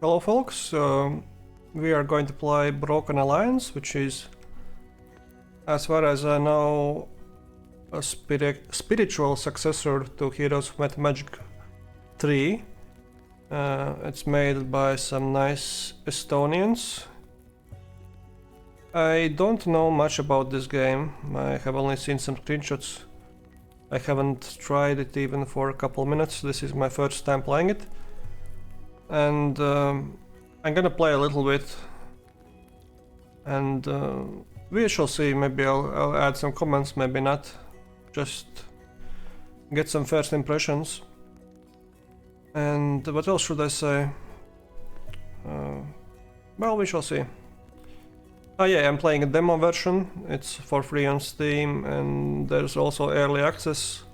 Hello folks, we are going to play Broken Alliance, which is, as far as I know, a spiritual successor to Heroes of Might and Magic 3. It's made by some nice Estonians. I don't know much about this game, I have only seen some screenshots. I haven't tried it even for a couple minutes, this is my first time playing it. And I'm gonna play a little bit, and we shall see. Maybe I'll add some comments, maybe not. Just get some first impressions. And what else should I say? Well, we shall see. Oh yeah, I'm playing a demo version. It's for free on Steam, and there's also early access,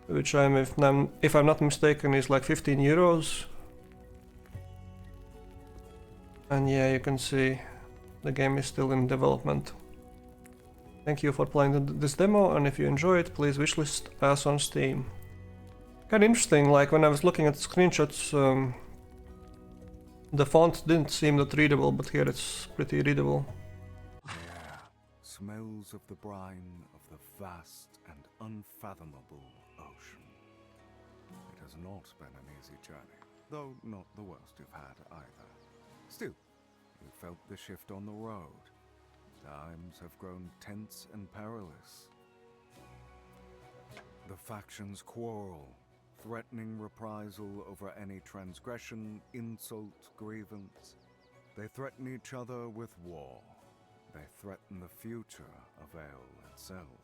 which if I'm not mistaken, is like 15 euros. And yeah, you can see the game is still in development. Thank you for playing this demo, and if you enjoy it, please wishlist us on Steam. Kind of interesting, like when I was looking at the screenshots, the font didn't seem that readable, but here it's pretty readable. The air smells of the brine of the vast and unfathomable ocean. It has not been an easy journey, though not the worst you've had either. Still, you felt the shift on the road. Times have grown tense and perilous. The factions quarrel, threatening reprisal over any transgression, insult, grievance. They threaten each other with war. They threaten the future of Ale itself.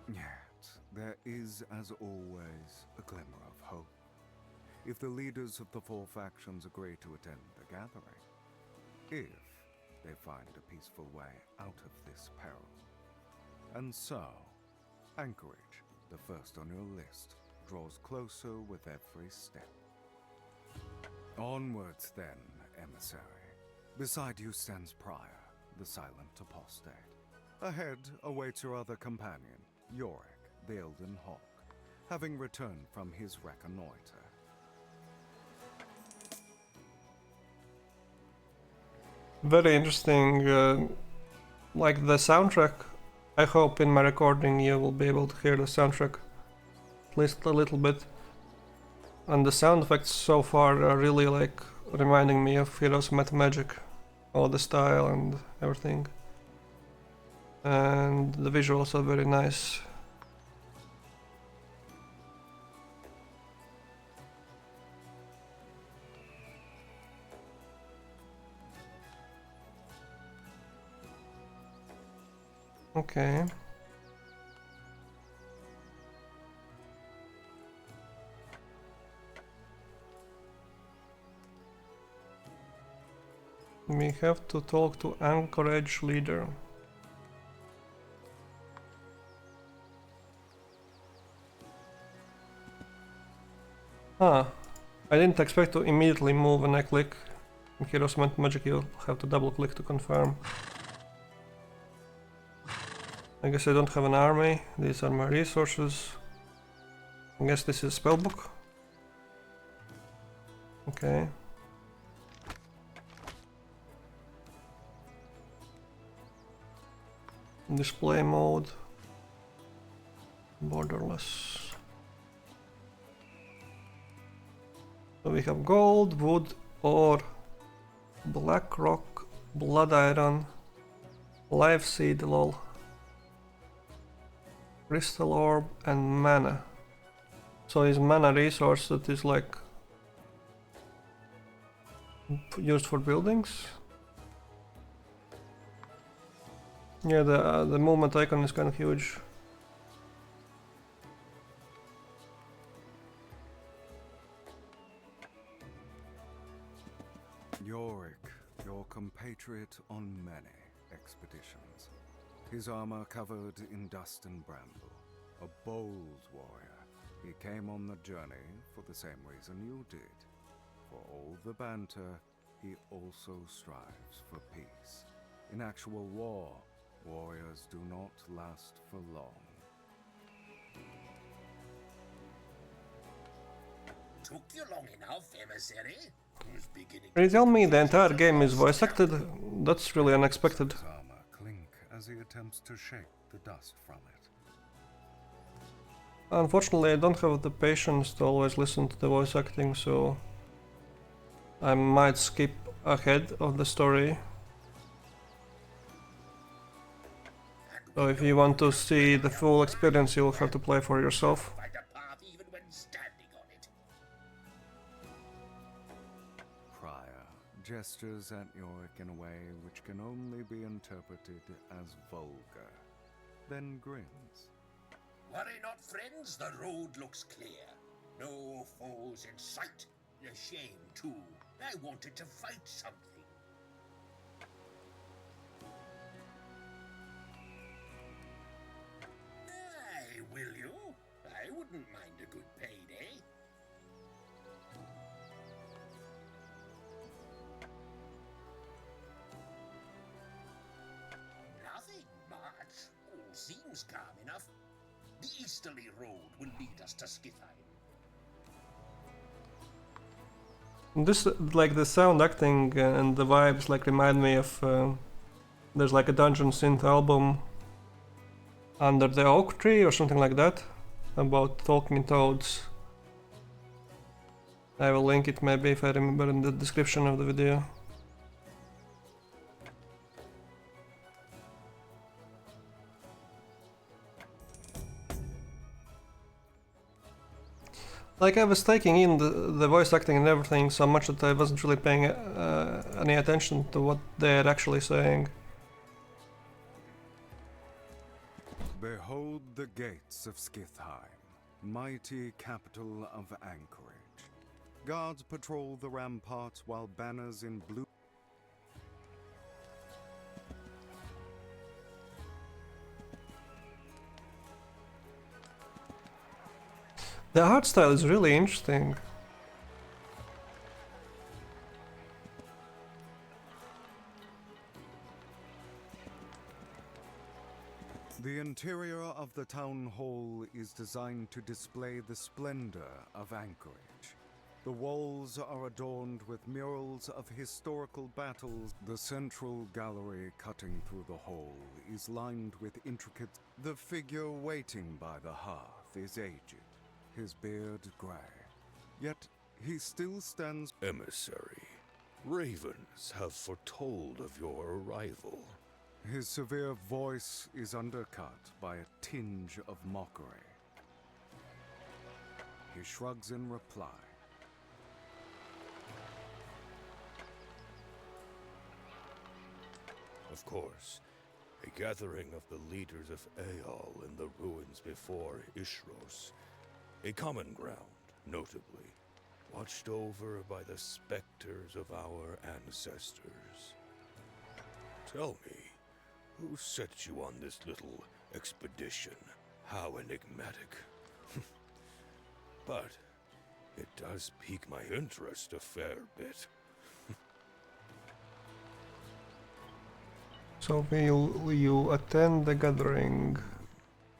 Yet, there is, as always, a glimmer of hope. If the leaders of the four factions agree to attend the gathering, if they find a peaceful way out of this peril. And so, Anchorage, the first on your list, draws closer with every step. Onwards then, emissary. Beside you stands Prior, the silent apostate. Ahead awaits your other companion, Yorick, the Elden Hawk, having returned from his reconnoiter. Very interesting, like the soundtrack. I hope in my recording you will be able to hear the soundtrack at least a little bit. And the sound effects so far are really like reminding me of Heroes of Might and Magic. All the style and everything. And the visuals are very nice. Okay. We have to talk to Anchorage leader. I didn't expect to immediately move when I click. In Heroes of Might and Magic you'll have to double click to confirm. I guess I don't have an army, these are my resources. I guess this is a spellbook. Okay. Display mode. Borderless. So we have gold, wood, ore, black rock, blood iron, live seed, lol. Crystal orb and mana. So is mana resource that is like used for buildings? Yeah, the movement icon is kind of huge. Yorick, your compatriot on many expeditions. His armor covered in dust and bramble. A bold warrior. He came on the journey for the same reason you did. For all the banter, he also strives for peace. In actual war, warriors do not last for long. took you long enough, emissary. Was beginning Can you tell me the entire game is voice acted? That's really unexpected. His armor clink as he attempts to shake the dust from it. Unfortunately, I don't have the patience to always listen to the voice acting, so I might skip ahead of the story. So if you want to see the full experience, you'll have to play for yourself. find a path even when standing on it. Prior gestures at Yorick in a way which can only be interpreted as vulgar, then grins. Worry not, friends, the road looks clear. No foes in sight. A shame, too. I wanted to fight something. Aye, will you? I wouldn't mind a good payday. Nothing much. All seems calm enough. The easterly road will lead us to Skithheim. This, like the sound acting and the vibes, like remind me of there's like a Dungeon Synth album Under the Oak Tree or something like that about talking toads. I will link it maybe if I remember in the description of the video. Like I was taking in the voice acting and everything so much that I wasn't really paying any attention to what they're actually saying. Behold the gates of Skithheim, mighty capital of Anchorage. Guards patrol the ramparts while banners in blue. The art style is really interesting. The interior of the town hall is designed to display the splendor of Anchorage. The walls are adorned with murals of historical battles. The central gallery cutting through the hall is lined with intricate... The figure waiting by the hearth is aged, his beard gray. Yet he still stands... Emissary, ravens have foretold of your arrival. His severe voice is undercut by a tinge of mockery. He shrugs in reply. Of course, a gathering of the leaders of Aeol in the ruins before Ishros. A common ground, notably, watched over by the specters of our ancestors. Tell me, who set you on this little expedition? How enigmatic. But it does pique my interest a fair bit. So will you attend the gathering?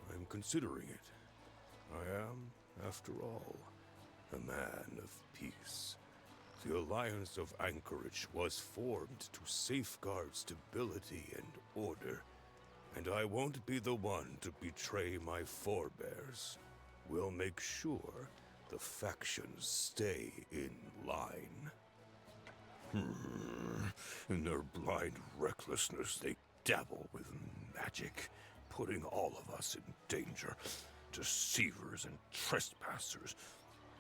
I'm considering it. I am, after all, a man of peace. The Alliance of Anchorage was formed to safeguard stability and order, and I won't be the one to betray my forebears. We'll make sure the factions stay in line. In their blind recklessness, they dabble with magic, putting all of us in danger. Deceivers and trespassers.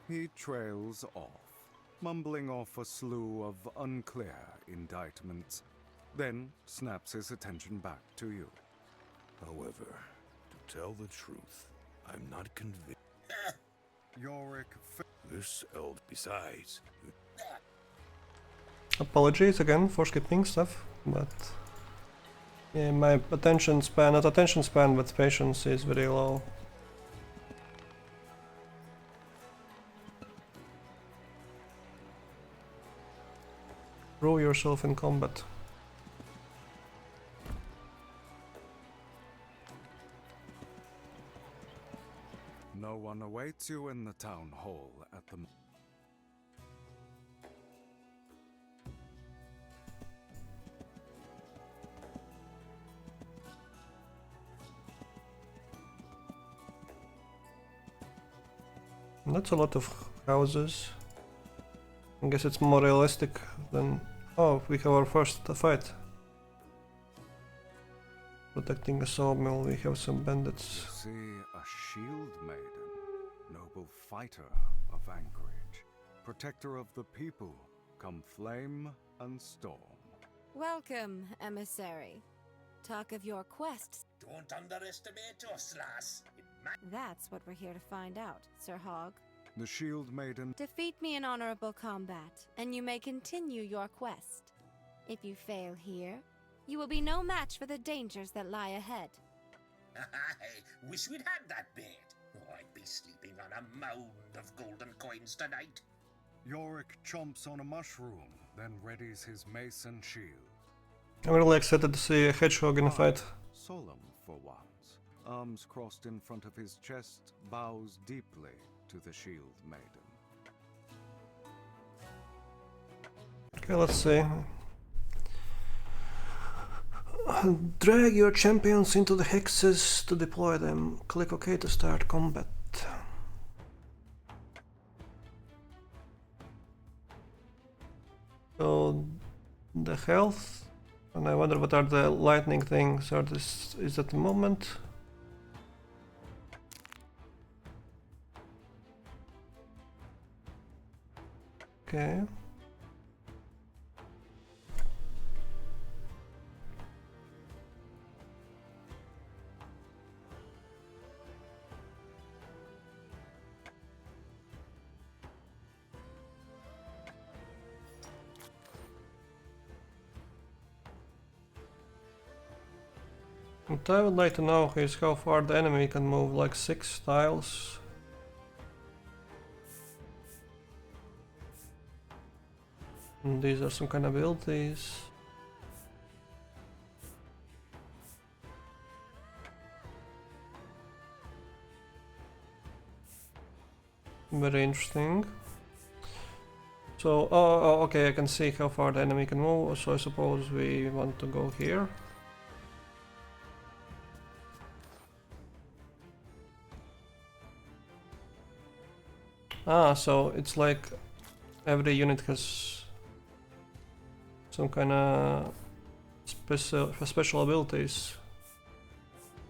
He trails off, mumbling off a slew of unclear indictments, then snaps his attention back to you. However, to tell the truth, I'm not convinced. Yorick This eld besides. Apologies again for skipping stuff, but yeah, my attention span, not attention span, but patience is very low. Prove yourself in combat. No one awaits you in the town hall at the... That's a lot of houses. I guess it's more realistic than... Oh, we have our first fight. Protecting a sawmill, we have some bandits. You see a shield maiden, noble fighter of Anchorage, protector of the people, come flame and storm. Welcome, emissary. Talk of your quests. Don't underestimate us, lass. It might... That's what we're here to find out, Sir Hog. The shield maiden... Defeat me in honorable combat, and you may continue your quest. If you fail here, you will be no match for the dangers that lie ahead. I wish we'd had that bed. Oh, I'd be sleeping on a mound of golden coins tonight. Yorick chomps on a mushroom, then readies his mace and shield. I'm really excited to see a hedgehog in a fight. Solemn for once. Arms crossed in front of his chest, bows deeply to the shield maiden. Okay, let's see. Drag your champions into the hexes to deploy them. Click OK to start combat. So the health, and I wonder what are the lightning things. Are this is at the moment? Okay. What I would like to know is how far the enemy can move, like 6 tiles. And these are some kind of abilities. Very interesting. So, oh, okay, I can see how far the enemy can move, so I suppose we want to go here. Ah, so it's like every unit has some kind of special abilities.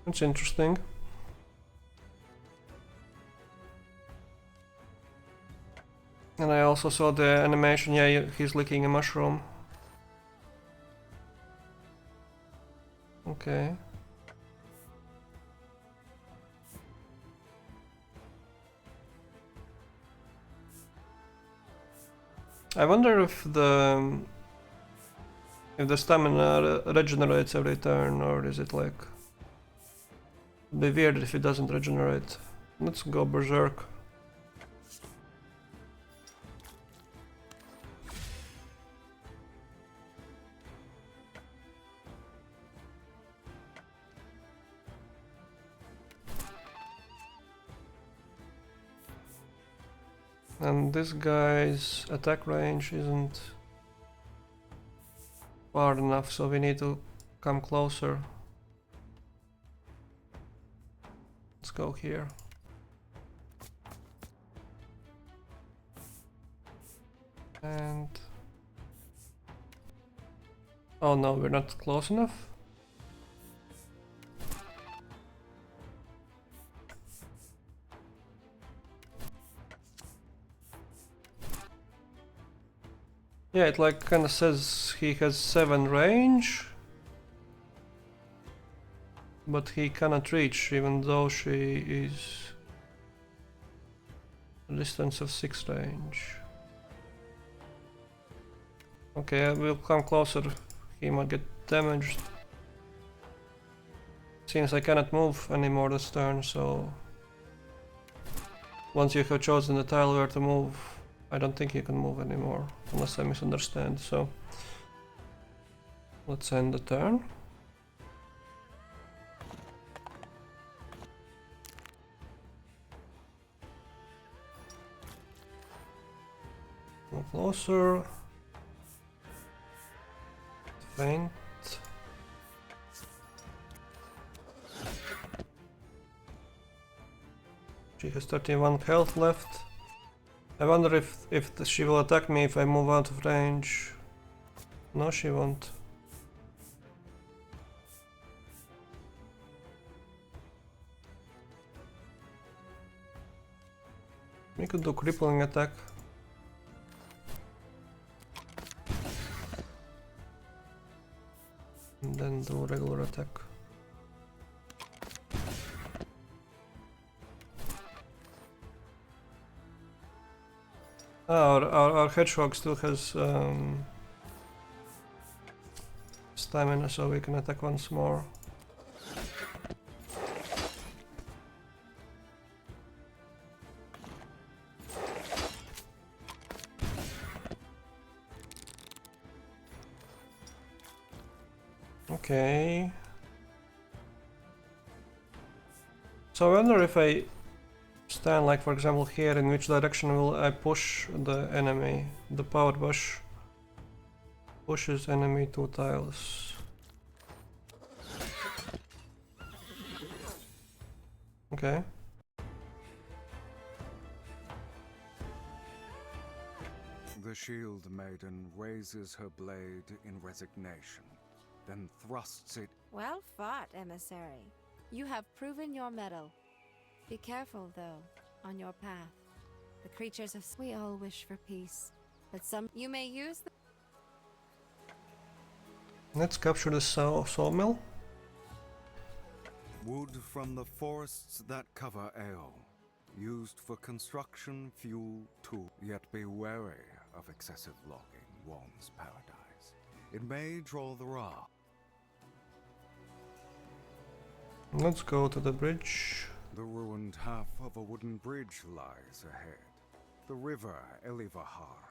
That's interesting. And I also saw the animation, yeah, he's licking a mushroom. Okay. I wonder if the stamina regenerates every turn, or is it like... It'd be weird if it doesn't regenerate. Let's go berserk. And this guy's attack range isn't far enough, so we need to come closer. Let's go here. And... oh no, we're not close enough. Yeah, it like kinda says he has 7 range, but he cannot reach, even though she is a distance of 6 range. Okay, I will come closer, he might get damaged. Since I cannot move anymore this turn, so... once you have chosen the tile where to move, I don't think you can move anymore, unless I misunderstand, so... let's end the turn. Go closer. Faint. She has 31 health left. I wonder if she will attack me if I move out of range. No, she won't. We could do crippling attack. And then do regular attack. Our hedgehog still has stamina, so we can attack once more. Okay. So I wonder if I stand, like for example here, in which direction will I push the enemy? The power bush pushes enemy 2 tiles. Okay. The shield maiden raises her blade in resignation, then thrusts it. Well fought, emissary. You have proven your mettle. Be careful, though, on your path. The creatures of... We all wish for peace, but some... You may use the... Let's capture the sawmill. Wood from the forests that cover Ale, used for construction, fuel, tool. Yet be wary of excessive logging, warms paradise. It may draw the wrath. Let's go to the bridge. The ruined half of a wooden bridge lies ahead. The river Elivahar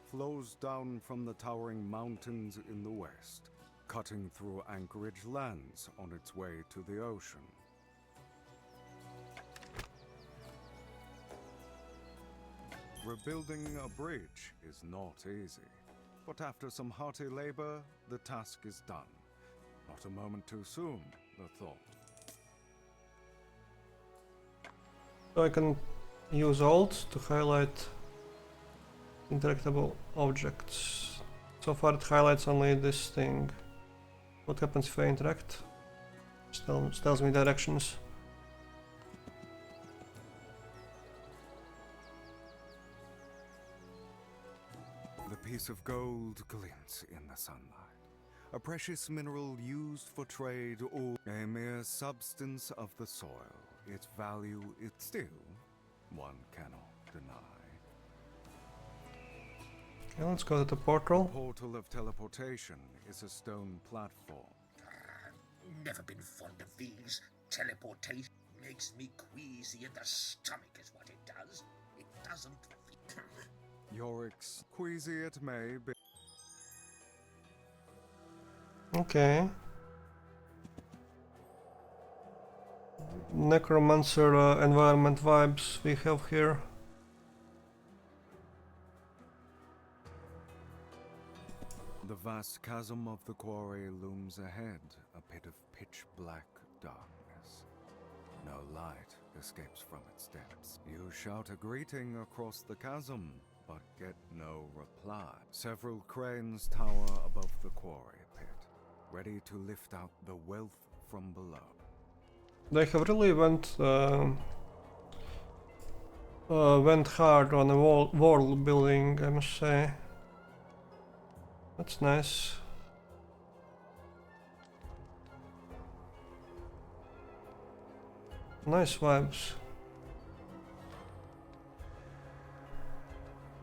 flows down from the towering mountains in the west, cutting through Anchorage lands on its way to the ocean. Rebuilding a bridge is not easy, but after some hearty labor, the task is done. Not a moment too soon, the thought. So I can use Alt to highlight interactable objects. So far it highlights only this thing. What happens if I interact? Tells me directions. The piece of gold glints in the sunlight. A precious mineral used for trade or a mere substance of the soil. Its value is still one cannot deny. Okay, let's go to the portal. The portal of teleportation is a stone platform. Never been fond of these. Teleportation makes me queasy in the stomach is what it does. It doesn't feel... Yorick's queasy it may be. Okay. Necromancer environment vibes we have here. The vast chasm of the quarry looms ahead, a pit of pitch-black darkness. No light escapes from its depths. You shout a greeting across the chasm, but get no reply. Several cranes tower above the quarry pit, ready to lift out the wealth from below. They have really went hard on the wall building, I must say. That's nice. Nice vibes.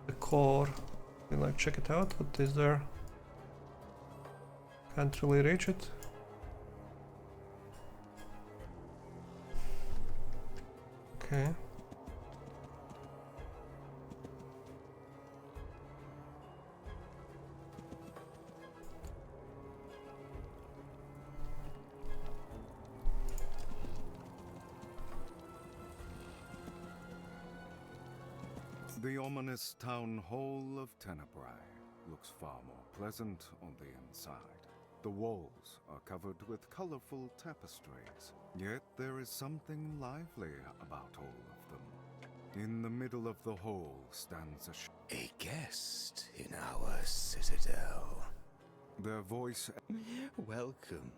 The core. Like, check it out. What is there? Can't really reach it. Okay. The ominous town hall of Tenebrae looks far more pleasant on the inside. The walls are covered with colorful tapestries, yet there is something lively about all of them. In the middle of the hall stands A guest in our citadel. their voice. Welcome,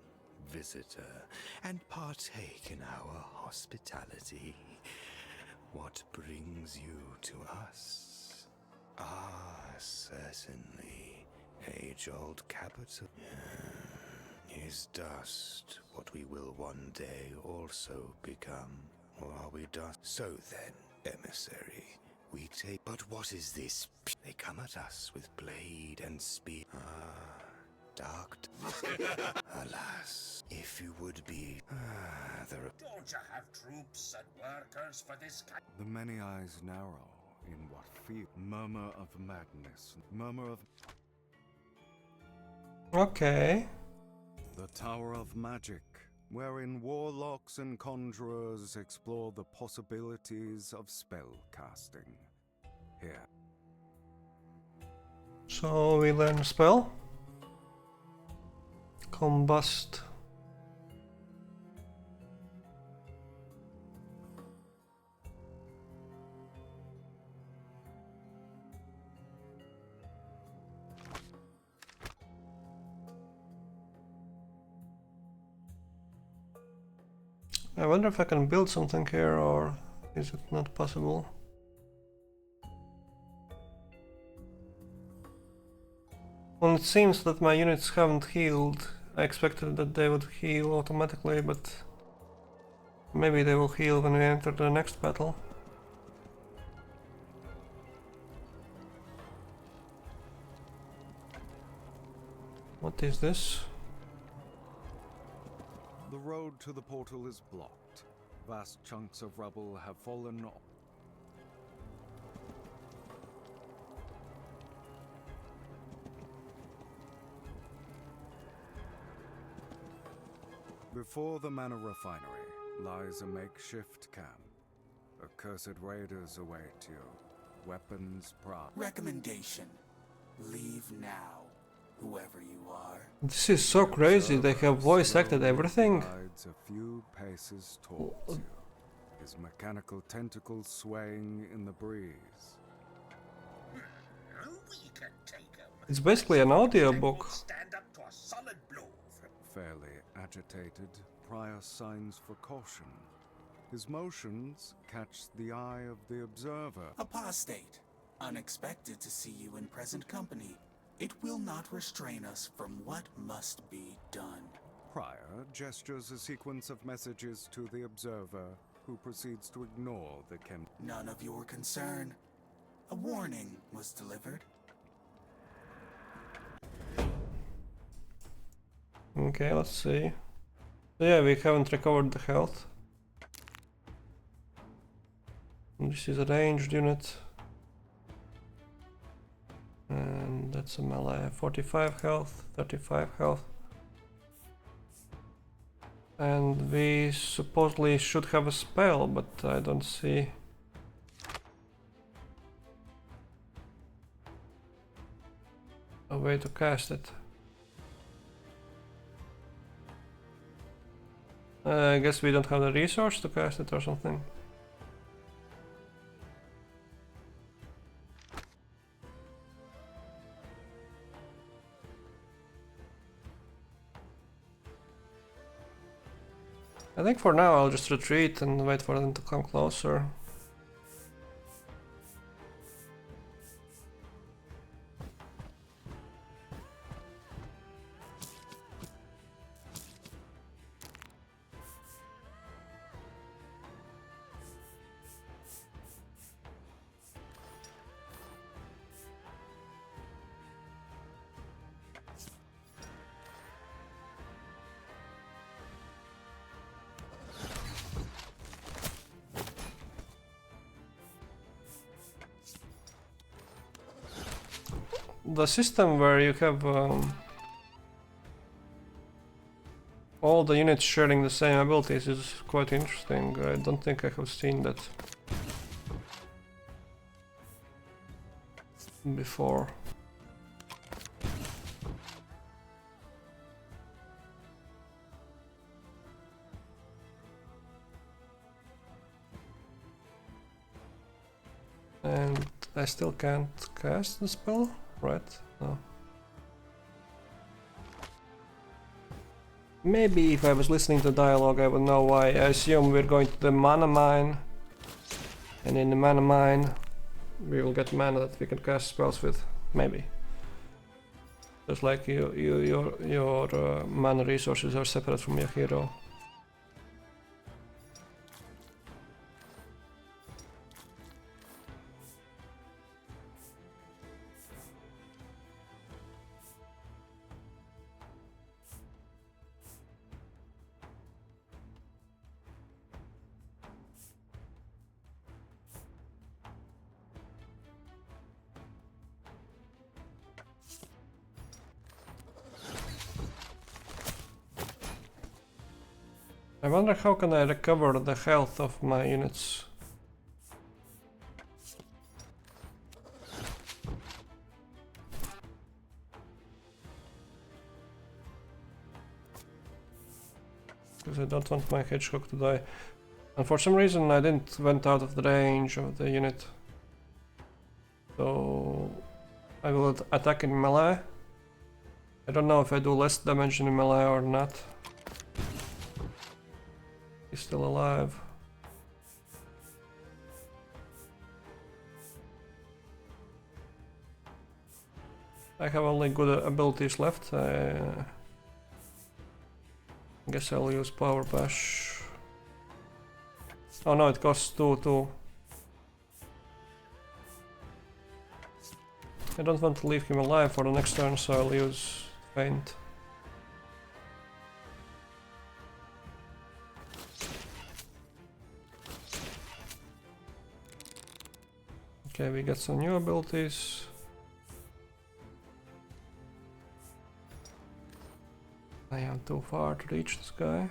visitor, and partake in our hospitality. What brings you to us? Ah, certainly. Age-old capital. Is dust what we will one day also become? Or are we dust? So then, emissary, we take... But what is this? They come at us with blade and spear. Ah, dark... Alas, if you would be... there are... Don't you have troops and workers for this kind? The many eyes narrow in what feel. Murmur of madness. Murmur of... Okay. The Tower of Magic, wherein warlocks and conjurers explore the possibilities of spell casting. Here. So we learn a spell. Combust. I wonder if I can build something here, or is it not possible? Well, it seems that my units haven't healed. I expected that they would heal automatically, but maybe they will heal when we enter the next battle. What is this? The road to the portal is blocked. Vast chunks of rubble have fallen off. Before the manor refinery lies a makeshift camp. Accursed raiders await you. Weapons proud. Recommendation. Leave now, whoever you are. This is so crazy, they have voice acted everything. Glides a few paces towards you, his mechanical tentacles swaying in the breeze. We can take him. It's basically an audiobook. Stand up to a solid blow. Fairly agitated, Prius signs for caution. His motions catch the eye of the observer. Apostate. Unexpected to see you in present company. It will not restrain us from what must be done. Prior gestures a sequence of messages to the observer, who proceeds to ignore the chem. None of your concern. A warning was delivered. Okay, let's see. So yeah, we haven't recovered the health. This is a ranged unit. And that's a melee. 45 health, 35 health. And we supposedly should have a spell, but I don't see. A way to cast it. I guess we don't have the resource to cast it or something. I think for now I'll just retreat and wait for them to come closer. The system where you have all the units sharing the same abilities is quite interesting. I don't think I have seen that before. I still can't cast the spell, right? No. Maybe if I was listening to dialogue I would know why. I assume we're going to the mana mine. And in the mana mine we will get mana that we can cast spells with. Maybe. Just like your mana resources are separate from your hero. I wonder how can I recover the health of my units. Because I don't want my hedgehog to die. And for some reason I didn't went out of the range of the unit. So I will attack in melee. I don't know if I do less damage in melee or not. He's still alive. I have only good abilities left. I guess I'll use Power Bash. Oh no, it costs 2. I don't want to leave him alive for the next turn, so I'll use Feint. Okay, we got some new abilities. I am too far to reach this guy.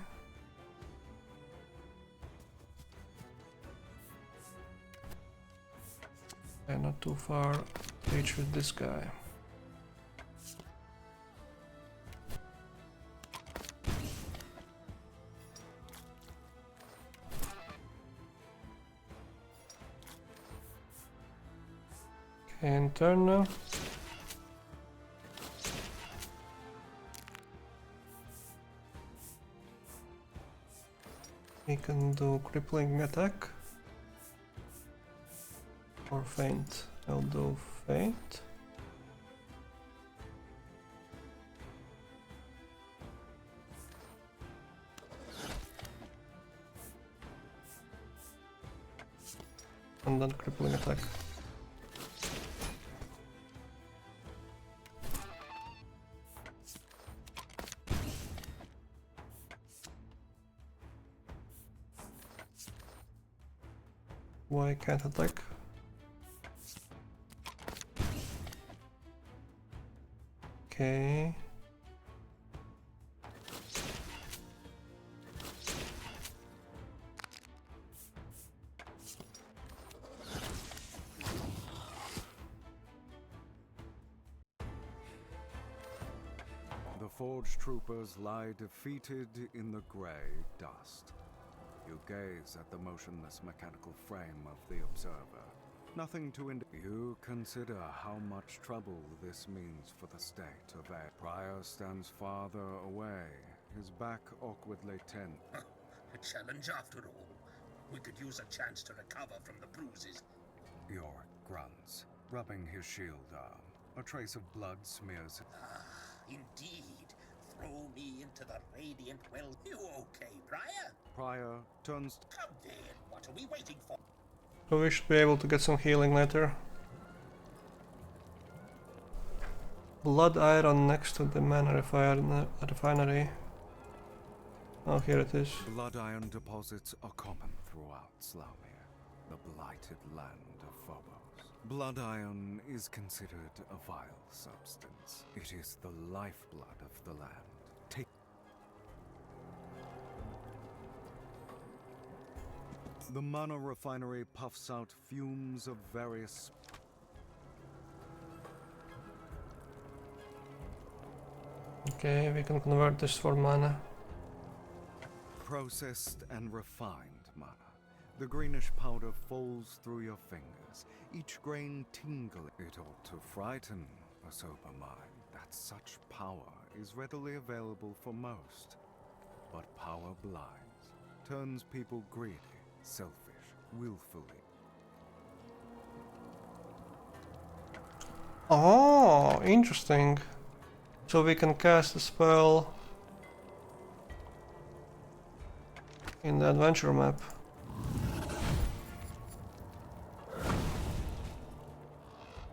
And not too far to reach with this guy. And turn now. We can do crippling attack or feint. I'll do feint. And then crippling attack. Why can't attack? Okay. The Forge troopers lie defeated in the grey dust. You gaze at the motionless mechanical frame of the observer. Nothing to indicate. You consider how much trouble this means for the state of A. Prior stands farther away, his back awkwardly tense. A challenge after all. We could use a chance to recover from the bruises. Yorick grunts, rubbing his shield arm. A trace of blood smears. Ah, indeed. Throw me into the radiant well. You okay, Prior? Prior turns. Come then. What are we waiting for? So we should be able to get some healing later. Blood iron next to the mana refinery. Oh, here it is. Blood iron deposits are common throughout Slaumir, the blighted land of Phobos. Blood iron is considered a vile substance. It is the lifeblood of the land. Take the mana refinery puffs out fumes of various. Okay, we can convert this for mana. Processed and refined mana. The greenish powder falls through your fingers, each grain tingling. It ought to frighten a sober mind that such power is readily available for most. But power blinds, turns people greedy, selfish, willfully. Oh, interesting. So we can cast a spell in the adventure map.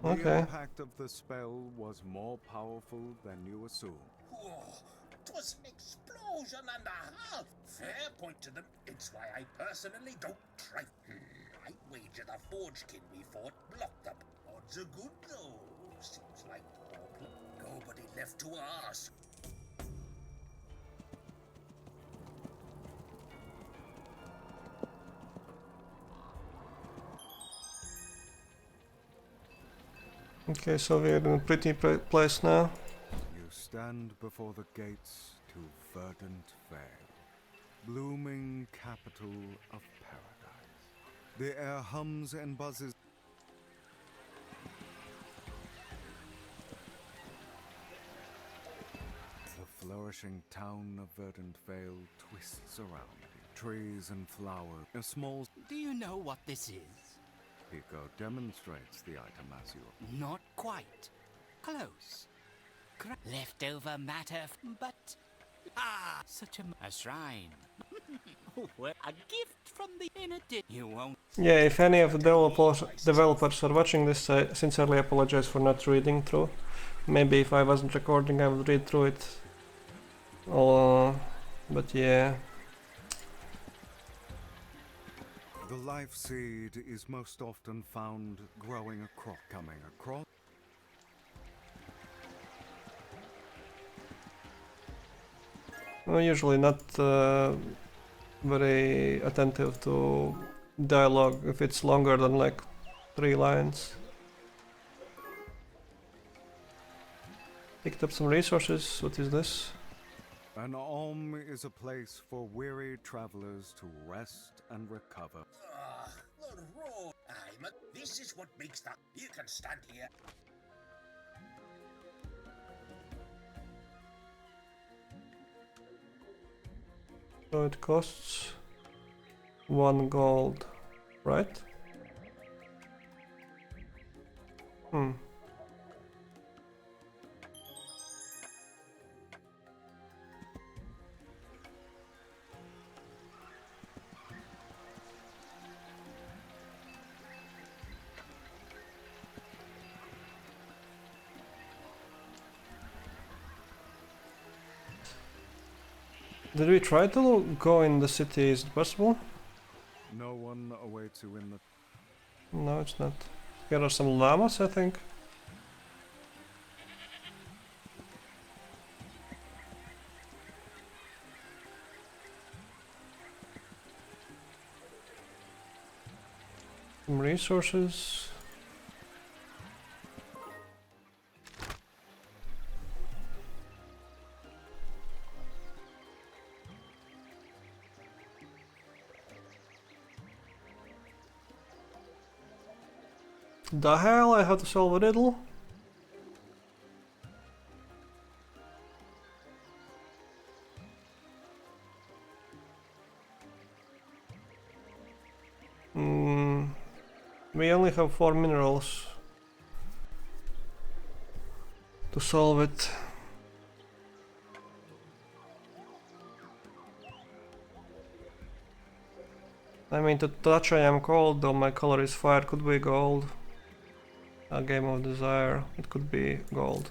The Okay. impact of the spell was more powerful than you assume. Whoa, 'twas an explosion and a half. Fair point to them. It's why I personally don't try. I wager the forge kin we fought blocked up. Odds are good though. Seems like nobody left to ask. Okay, so we're in a pretty place now. You stand before the gates to verdant vale, blooming capital of paradise. The air hums and buzzes. The flourishing town of Verdant Vale twists around you. Trees and flowers. A small Do you know what this is? Pico demonstrates the item as you. Not quite. Close. Leftover matter, but... Ah, such a shrine. Well, a gift from the inner You won't... Yeah, if any of the developers are watching this, I sincerely apologize for not reading through. Maybe if I wasn't recording, I would read through it. But yeah. The life seed is most often found growing coming across. I'm usually not very attentive to dialogue if it's longer than like 3 lines. Picked up some resources. What is this? An Om is a place for weary travelers to rest and recover. Ah, the road. This is what makes that. You can stand here. So it costs 1 gold, right? Did we try to go in the city? Is it possible? No one awaits you in the. No, it's not. Here are some llamas, I think. Some resources. The hell, I have to solve a riddle? We only have 4 minerals to solve it. I mean, to touch I am cold, though my color is fire, could be gold. A game of desire, it could be gold.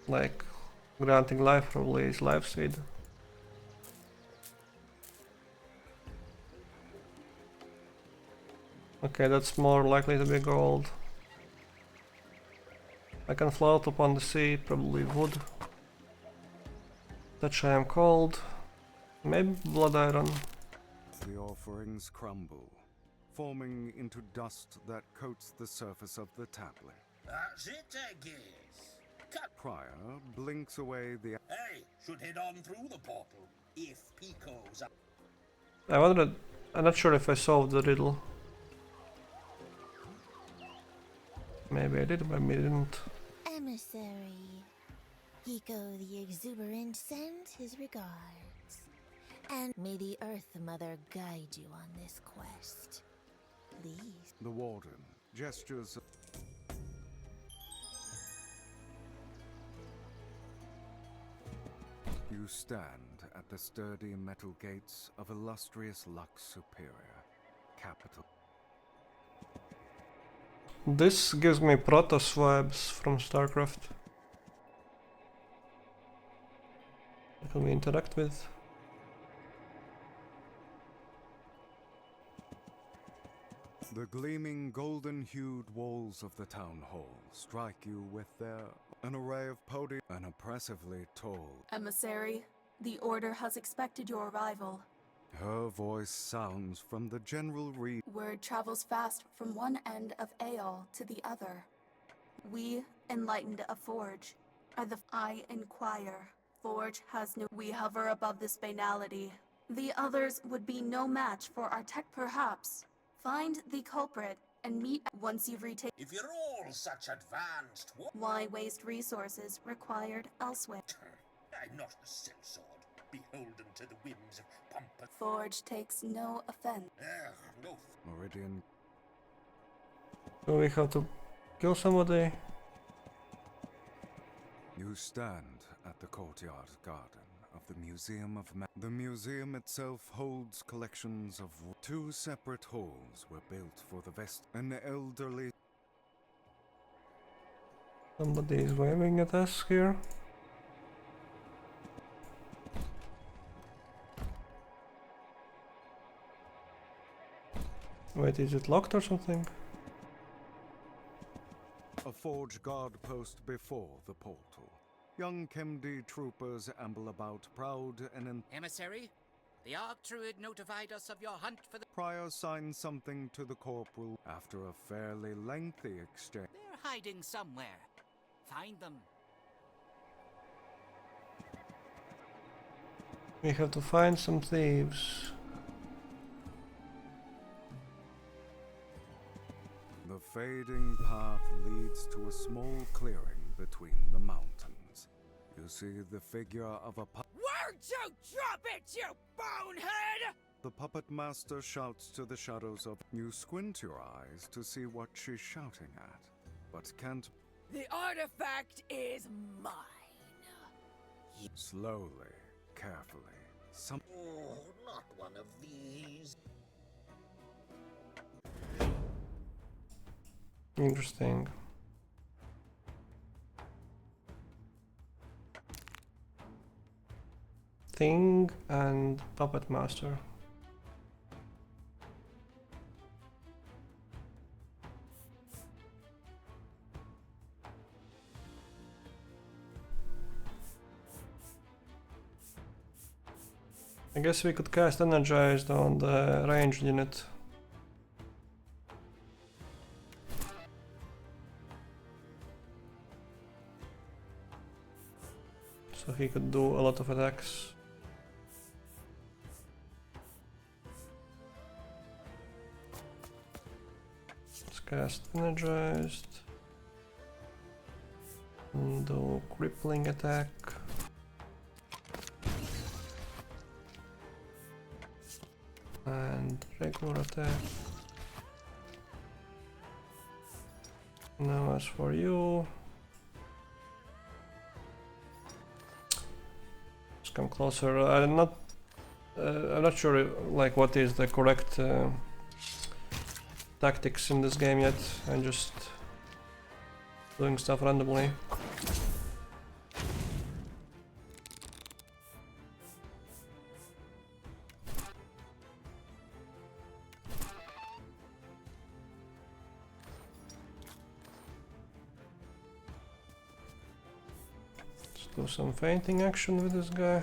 Like, granting life probably is life seed. Okay, that's more likely to be gold. I can float upon the sea, probably wood. Touch I am cold. Maybe blood iron. The offerings crumble, forming into dust that coats the surface of the tablet. That's it, I guess. Prior blinks away the Hey, should head on through the portal. If Pico's up. I wondered. I'm not sure if I solved the riddle. Maybe I did, maybe I didn't. Emissary. Pico the Exuberant sends his regards. And may the Earth Mother guide you on this quest. Please. The warden gestures. You stand at the sturdy metal gates of illustrious Lux Superior, capital. This gives me Protoss vibes from StarCraft. What can we interact with? The gleaming golden-hued walls of the town hall strike you with an array of podiums, an oppressively tall. Emissary, the Order has expected your arrival. Her voice sounds from the general Word travels fast from one end of Aeol to the other. We, enlightened of Forge, are the I inquire. Forge has no. We hover above this banality. The others would be no match for our tech, perhaps. Find the culprit and meet once you've retaken. If you're all such advanced, Why waste resources required elsewhere? I'm not a sellsword, beholden to the whims of pompous. Forge takes no offense. No. Meridian. Do we have to kill somebody? You stand at the courtyard garden of the Museum of The museum itself holds collections of two separate halls were built for the an elderly. Somebody is waving at us here. Wait, is it locked or something? A forge guard post before the portal. Young Kemdi troopers amble about, proud and Emissary, the Archdruid notified us of your hunt for the... Prior signs something to the corporal after a fairly lengthy exchange. They're hiding somewhere. Find them. We have to find some thieves. The fading path leads to a small clearing between the mountains. You see the figure of a Where'd you drop it, you bonehead? The puppet master shouts to the shadows of. You squint your eyes to see what she's shouting at, but can't. The artifact is mine. Slowly, carefully, Oh, not one of these. Interesting. Thing and Puppet Master. I guess we could cast Energized on the ranged unit. So he could do a lot of attacks. Let's cast Energized. And do crippling attack. And regular attack. Now as for you, just come closer. I'm not sure like what is the correct tactics in this game yet. I'm just doing stuff randomly. Do some fainting action with this guy.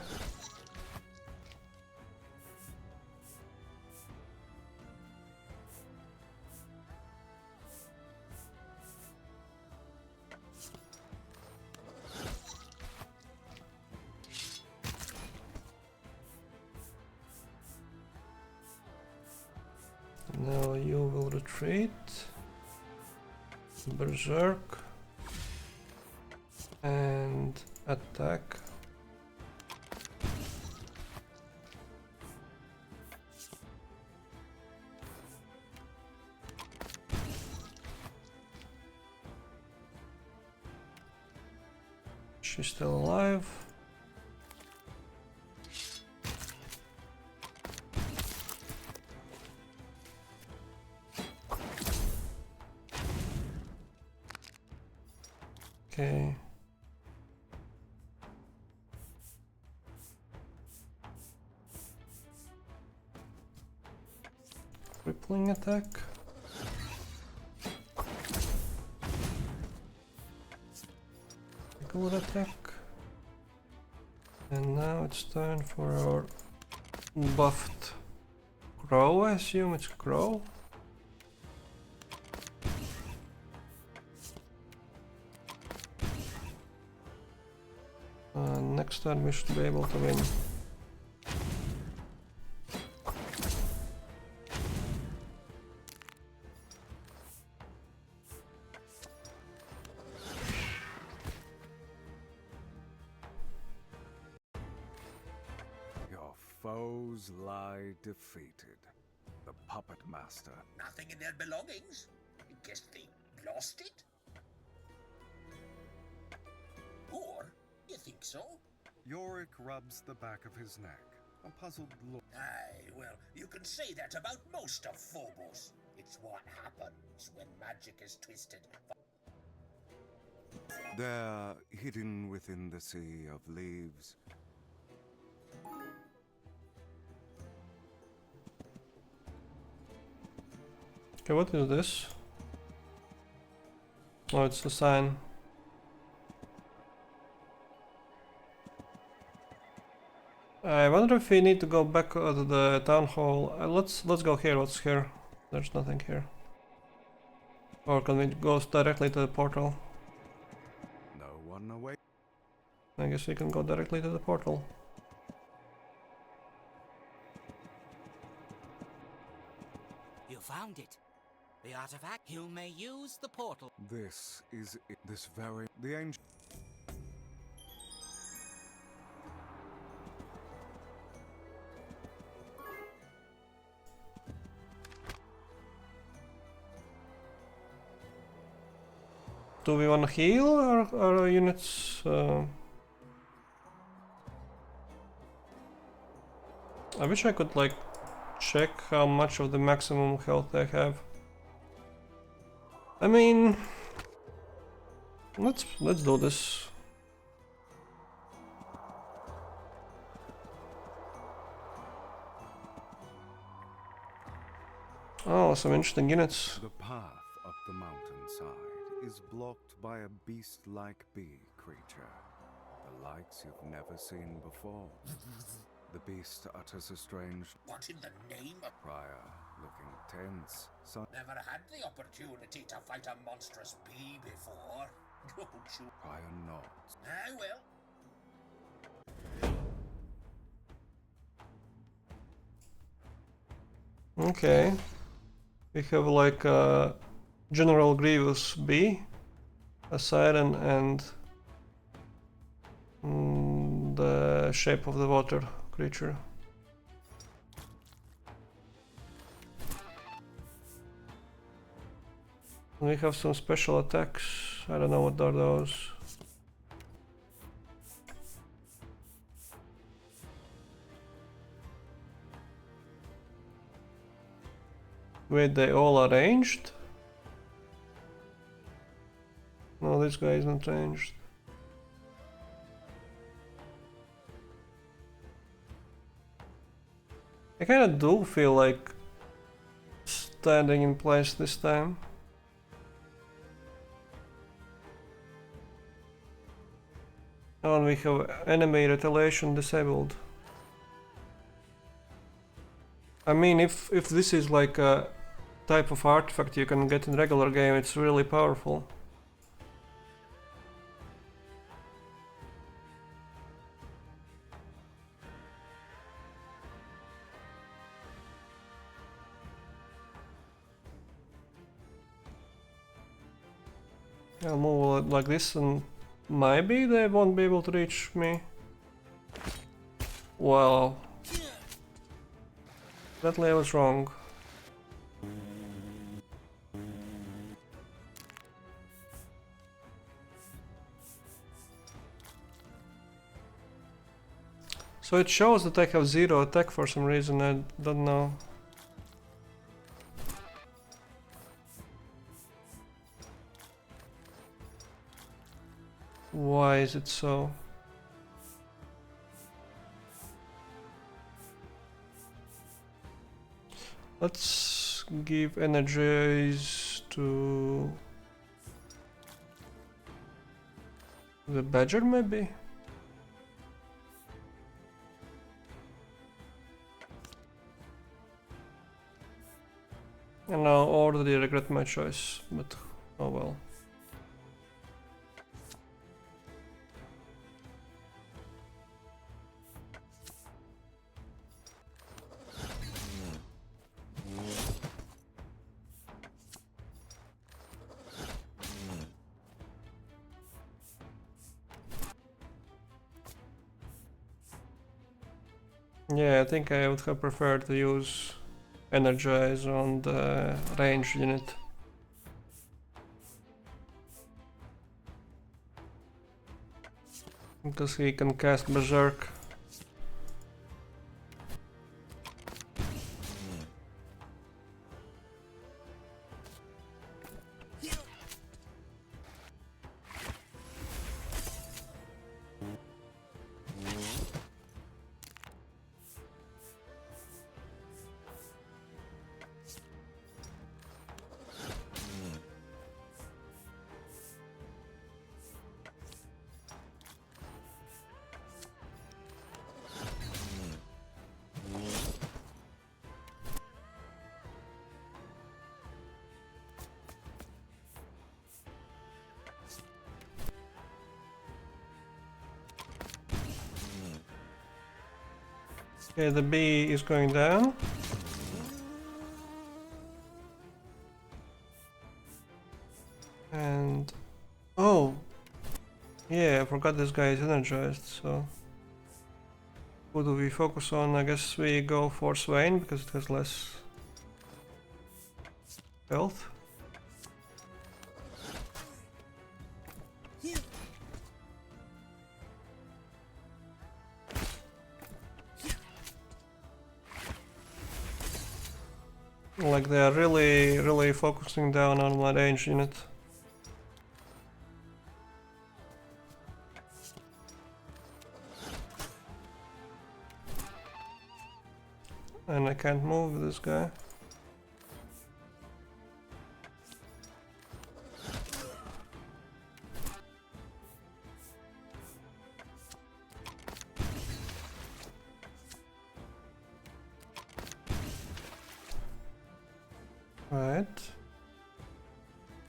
Now you will retreat. Berserk. And attack. She's still alive. Okay. Crippling attack. Regular attack. And now it's time for our buffed crow, I assume it's crow. Next time we should be able to win. Your foes lie defeated. The puppet master. Nothing in their belongings? Guess they lost it? Or, you think so? Yorick rubs the back of his neck. A puzzled look. Aye, well, you can say that about most of Phobos. It's what happens when magic is twisted. There, hidden within the sea of leaves. Okay, what is this? Oh, it's a sign. I wonder if we need to go back to the town hall. Let's go here. What's here? There's nothing here. Or can we go directly to the portal? No one away. I guess we can go directly to the portal. You found it. The artifact. You may use the portal. This is it. This very. The ancient. Do we want to heal our units? I wish I could like check how much of the maximum health I have. I mean, let's do this. Oh, some interesting units. The path up the mountainside is blocked by a beast-like bee creature, the likes you've never seen before. The beast utters a strange What in the name of... Prior, looking tense. Never had the opportunity to fight a monstrous bee before. Don't you? Prior nods. Ah, well. Okay. We have like a General Grievous bee, a siren, and the shape of the water creature. We have some special attacks. I don't know what are those. Wait, they all are ranged? No, this guy isn't ranged. I kinda do feel like standing in place this time. Oh, and we have enemy retaliation disabled. I mean, if this is like a type of artifact you can get in regular game, it's really powerful. I'll move like this and maybe they won't be able to reach me. Well, definitely I was wrong. So it shows that I have 0 attack for some reason, I don't know. Why is it so? Let's give energies to the badger maybe? And I already regret my choice, but oh well. Yeah, I think I would have preferred to use Energize on the range unit. Because he can cast Berserk. Okay, the bee is going down. And... oh! Yeah, I forgot this guy is energized, so... who do we focus on? I guess we go for Swain, because it has less... health. Like they are really focusing down on my range unit. And I can't move this guy. Right.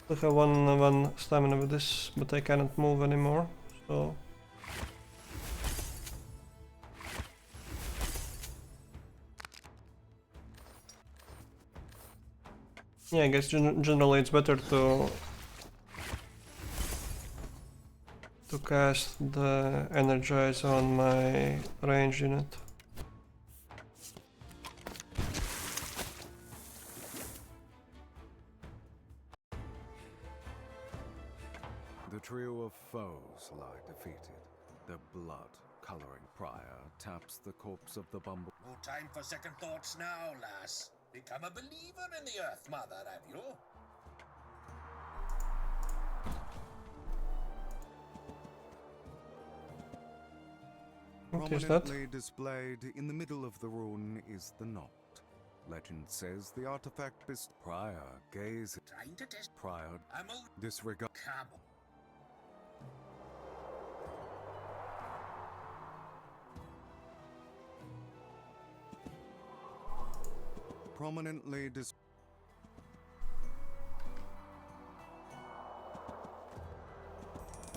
I have one stamina with this, but I cannot move anymore, so... yeah, I guess generally it's better to cast the Energize on my range unit. The trio of foes lie defeated. Their blood coloring Prior taps the corpse of the bumble. No time for second thoughts now, lass. Become a believer in the Earth Mother, have you? What is that? Prominently displayed in the middle of the rune is the knot. Legend says the artifact is Prior. Gaze at Trying to test Prior. ammo. Disregard. Come on. Prominently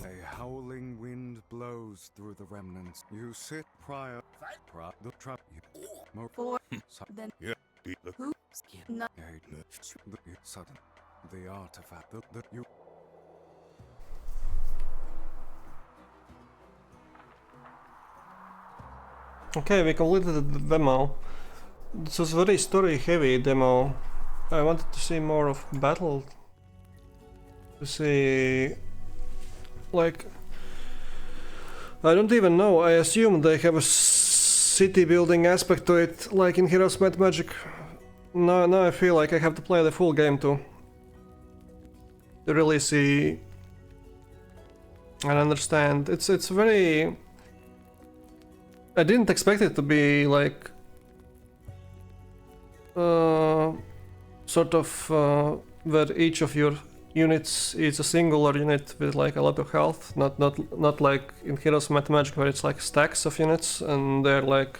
a howling wind blows through the remnants. You sit Prior. Fight. The trap. For then Yeah, look. who? Not Sudden. The artifact that you. Okay, we completed the demo. This was a very story heavy demo. I wanted to see more of battle. To see... like... I don't even know, I assume they have a city building aspect to it, like in Heroes Might Magic. Now I feel like I have to play the full game to really see and understand. It's very... I didn't expect it to be like sort of where each of your units is a singular unit with like a lot of health, not like in Heroes Might Magic where it's like stacks of units and they're like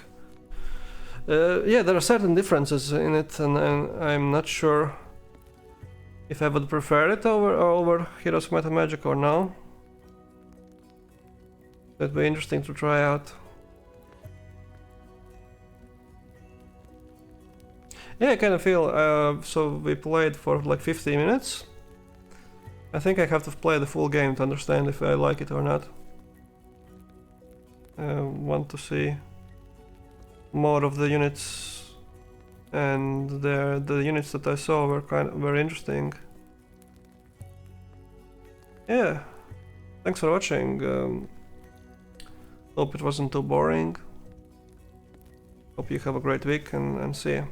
yeah, there are certain differences in it, and I'm not sure if I would prefer it over Heroes Might Magic or no. That'd be interesting to try out. Yeah, I kind of feel, so we played for like 50 minutes. I think I have to play the full game to understand if I like it or not. I want to see more of the units, and the units that I saw were kind of very interesting. Yeah, thanks for watching. Hope it wasn't too boring. Hope you have a great week, and see you.